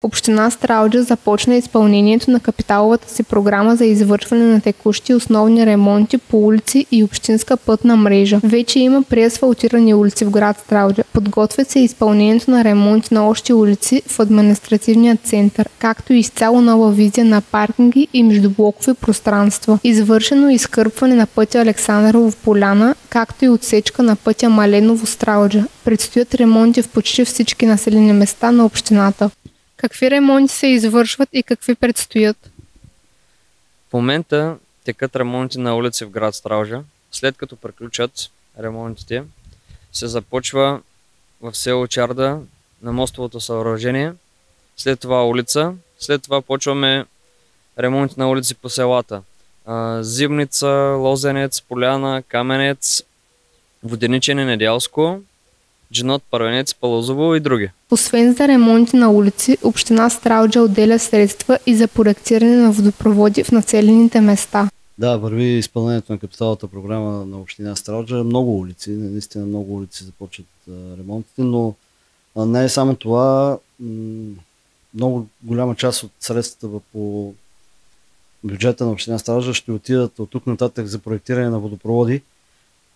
Община Стралджа започна изпълнението на капиталовата си програма за извършване на текущи основни ремонти по улици и общинска пътна мрежа. Вече има преасфалтирани улици в град Стралджа. Подготвят се изпълнението на ремонти на още улици в административния център, както и изцяло нова визия на паркинги и междублокови пространства. Извършено изкърпване на пътя Александрово Поляна, както и отсечка на пътя Маленово-Стралджа. Предстоят ремонти в почти всички населени места на общината. Какви ремонти се извършват и какви предстоят? В момента текат ремонти на улици в град Стралджа. След като приключат ремонтите, се започва в село Чарда на мостовото съоръжение, след това улица, след това почваме ремонти на улици по селата. Зимница, Лозенец, Поляна, Каменец, Воденичене, Недялско, Джинот, Първенец, Палозово и други. Освен за ремонти на улици, община Стралджа отделя средства и за проектиране на водопроводи в населените места. Да, върви изпълнението на капиталната програма на община Стралджа. Много улици, наистина много улици започват ремонтите, но не е само това. Много голяма част от средствата по бюджета на община Стралджа ще отидат от тук нататък за проектиране на водопроводи,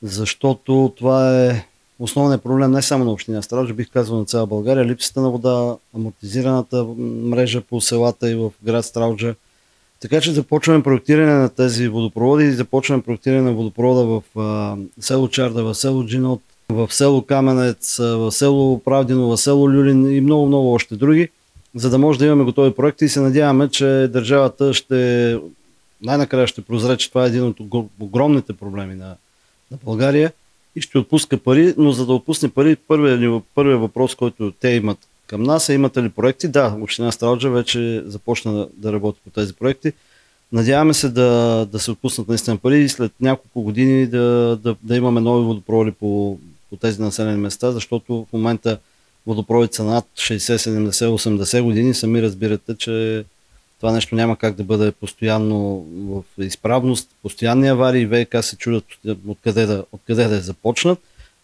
защото това е основният проблем не само на община Стралджа, бих казал на цяла България. Липсата на вода, амортизираната мрежа по селата и в град Стралджа. Така че започваме проектиране на тези водопроводи и започваме проектиране на водопровода в село Чарда, в село Джинот, в село Каменец, в село Правдино, в село Люлин и много още други, за да може да имаме готови проекти и се надяваме, че държавата най-накрая ще прозре, че това е един от огромните проблеми на България и ще отпуска пари, но за да отпусне пари, първият въпрос, който те имат към нас е: имате ли проекти? Да, община Стралджа вече започна да работи по тези проекти. Надяваме се да се отпуснат наистина пари и след няколко години да имаме нови водопроводи по тези населени места, защото в момента водопроводите са над 60, 70, 80 години. Сами разбирате, че това нещо няма как да бъде постоянно в изправност, постоянни аварии, ВиК се чудят откъде да започнат.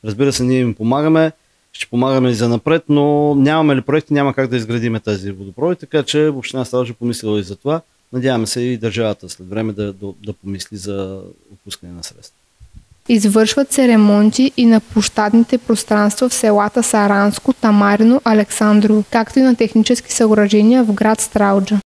Разбира се, ние им помагаме, ще помагаме и за напред, но нямаме ли проекти, няма как да изградиме тези водопроводи, така че община Стралджа помислила и за това. Надяваме се и държавата след време да помисли за отпускане на средства. Извършват се ремонти и на площадните пространства в селата Саранско, Тамарино, Александрово, както и на технически съоръжения в град Стралджа.